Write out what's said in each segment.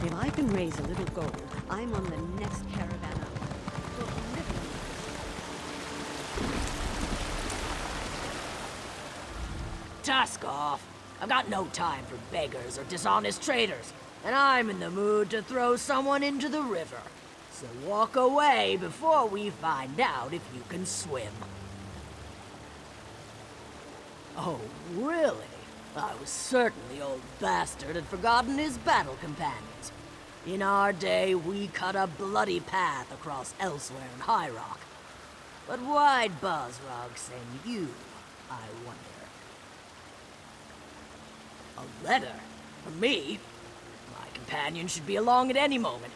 If I can raise a little gold, I'm on the next caravan up. For a living. Tusk off. I've got no time for beggars or dishonest traders, and I'm in the mood to throw someone into the river. So walk away before we find out if you can swim. Oh, really? I was certain the old bastard had forgotten his battle companions. In our day, we cut a bloody path across elsewhere in High Rock. But why'd Bosrog send you, I wonder? A letter? From me? My companion should be along at any moment.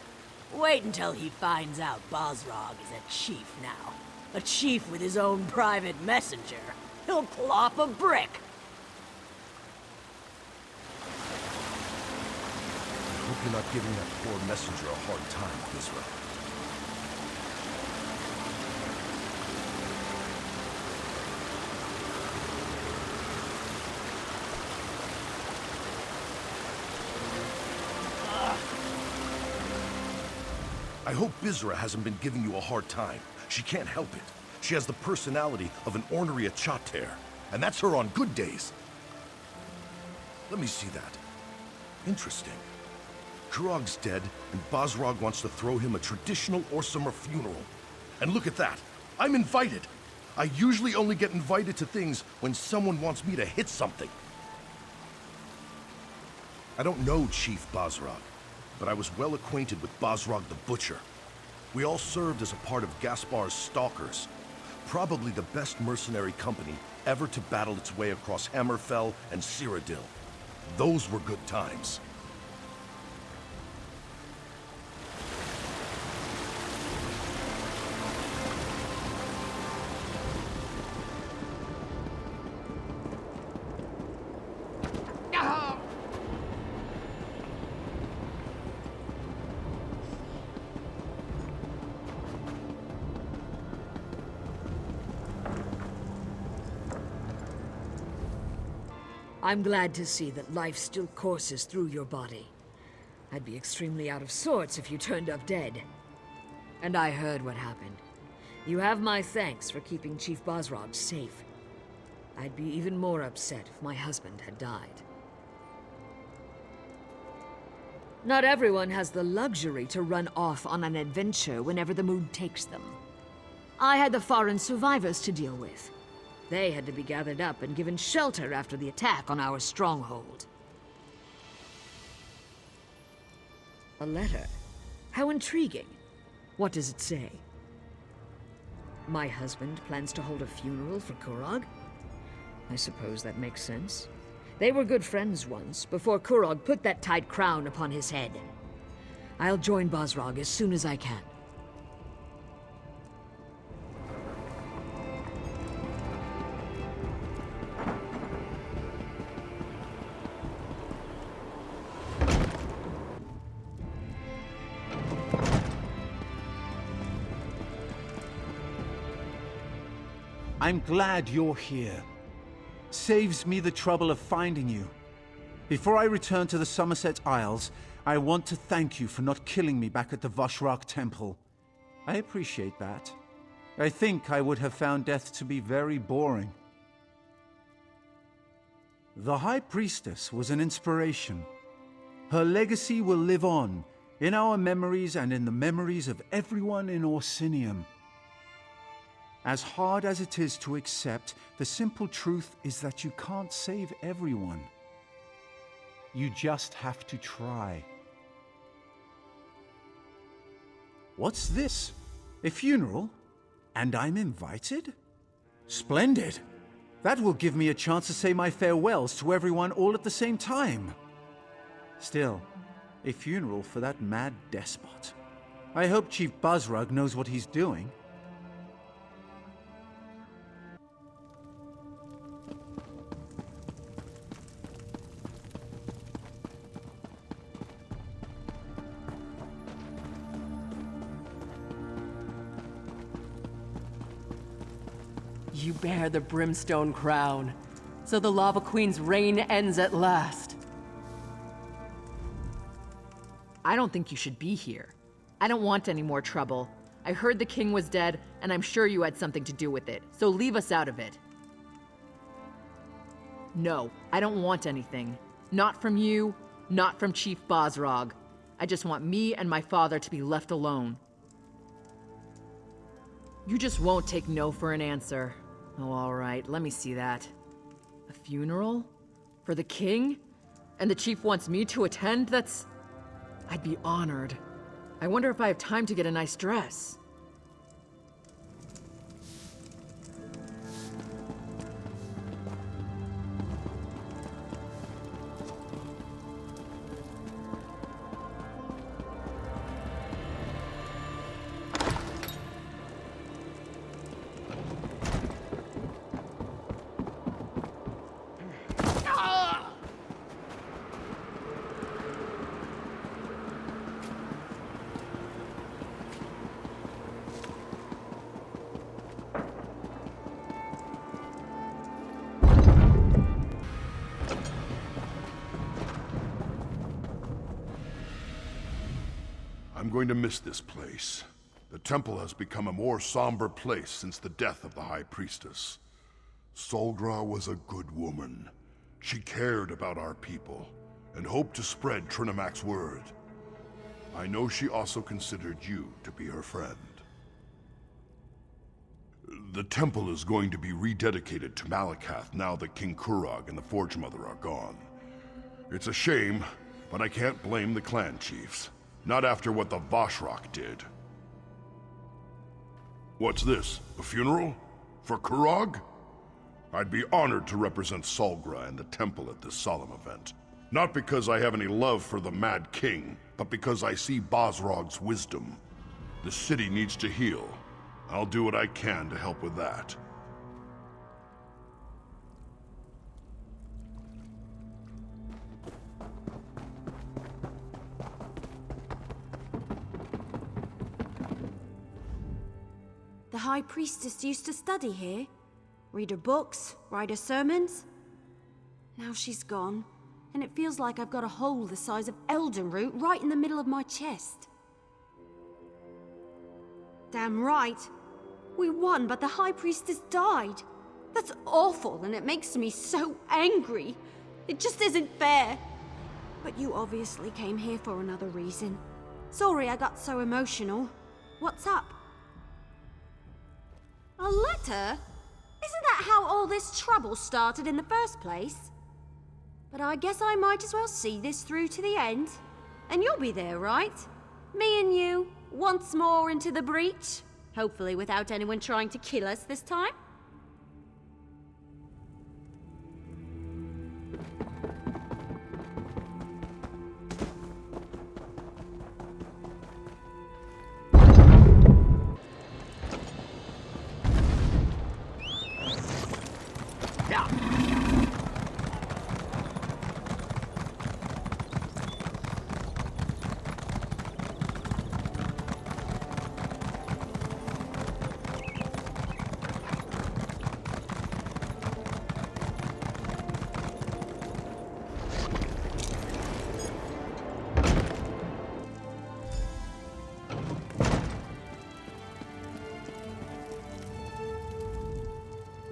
Wait until he finds out Bosrog is a chief now. A chief with his own private messenger. He'll plop a brick. I hope you're not giving that poor messenger a hard time, Israel. I hope Bizra hasn't been giving you a hard time. She can't help it. She has the personality of an ornery Achater, and that's her on good days. Let me see that. Interesting. Kurag's dead, and Bosrog wants to throw him a traditional Orsimer funeral. And look at that. I'm invited. I usually only get invited to things when someone wants me to hit something. I don't know Chief Bosrog, but I was well acquainted with Bosrog the Butcher. We all served as a part of Gaspar's Stalkers, probably the best mercenary company ever to battle its way across Hammerfell and Cyrodiil. Those were good times. I'm glad to see that life still courses through your body. I'd be extremely out of sorts if you turned up dead. And I heard what happened. You have my thanks for keeping Chief Bosrog safe. I'd be even more upset if my husband had died. Not everyone has the luxury to run off on an adventure whenever the mood takes them. I had the foreign survivors to deal with. They had to be gathered up and given shelter after the attack on our stronghold. A letter? How intriguing. What does it say? My husband plans to hold a funeral for Kurag? I suppose that makes sense. They were good friends once, before Kurag put that tight crown upon his head. I'll join Bosrog as soon as I can. I'm glad you're here. Saves me the trouble of finding you. Before I return to the Somerset Isles, I want to thank you for not killing me back at the Voshrak Temple. I appreciate that. I think I would have found death to be very boring. The High Priestess was an inspiration. Her legacy will live on, in our memories and in the memories of everyone in Orsinium. As hard as it is to accept, the simple truth is that you can't save everyone. You just have to try. What's this? A funeral? And I'm invited? Splendid! That will give me a chance to say my farewells to everyone all at the same time. Still, a funeral for that mad despot. I hope Chief Bosrog knows what he's doing. You bear the brimstone crown, so the Lava Queen's reign ends at last. I don't think you should be here. I don't want any more trouble. I heard the king was dead, and I'm sure you had something to do with it, so leave us out of it. No, I don't want anything. Not from you, not from Chief Bosrog. I just want me and my father to be left alone. You just won't take no for an answer. Oh, all right, let me see that. A funeral? For the king? And the chief wants me to attend? I'd be honored. I wonder if I have time to get a nice dress. I'm going to miss this place. The temple has become a more somber place since the death of the High Priestess. Solgra was a good woman. She cared about our people, and hoped to spread Trinamac's word. I know she also considered you to be her friend. The temple is going to be rededicated to Malakath now that King Kurag and the Forge Mother are gone. It's a shame, but I can't blame the clan chiefs. Not after what the Vashrak did. What's this? A funeral? For Kurag? I'd be honored to represent Solgra and the temple at this solemn event. Not because I have any love for the Mad King, but because I see Bosrog's wisdom. The city needs to heal. I'll do what I can to help with that. The High Priestess used to study here. Read her books, write her sermons. Now she's gone, and it feels like I've got a hole the size of Eldenroot right in the middle of my chest. Damn right. We won, but the High Priestess died. That's awful, and it makes me so angry. It just isn't fair. But you obviously came here for another reason. Sorry I got so emotional. What's up? A letter? Isn't that how all this trouble started in the first place? But I guess I might as well see this through to the end. And you'll be there, right? Me and you, once more into the breach. Hopefully without anyone trying to kill us this time.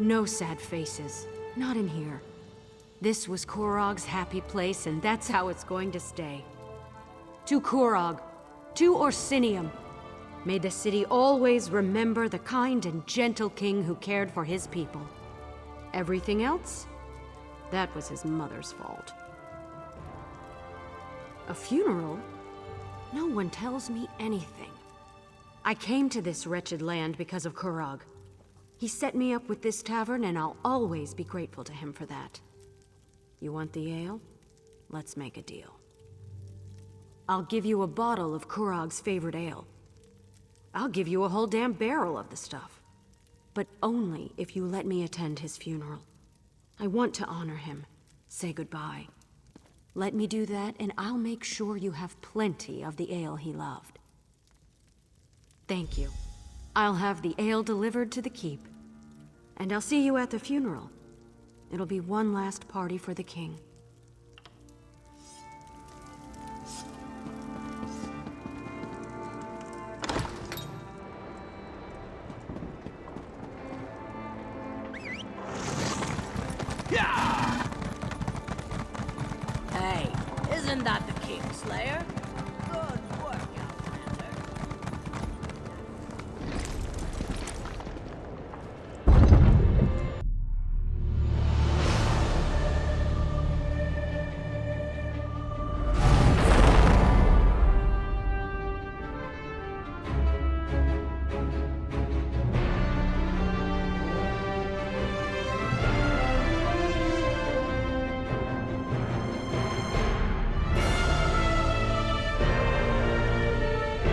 No sad faces. Not in here. This was Kurag's happy place, and that's how it's going to stay. To Kurag, to Orsinium, may the city always remember the kind and gentle king who cared for his people. Everything else? That was his mother's fault. A funeral? No one tells me anything. I came to this wretched land because of Kurag. He set me up with this tavern, and I'll always be grateful to him for that. You want the ale? Let's make a deal. I'll give you a bottle of Kurag's favorite ale. I'll give you a whole damn barrel of the stuff. But only if you let me attend his funeral. I want to honor him, say goodbye. Let me do that, and I'll make sure you have plenty of the ale he loved. Thank you. I'll have the ale delivered to the keep. And I'll see you at the funeral. It'll be one last party for the king. Isn't that the Kingslayer?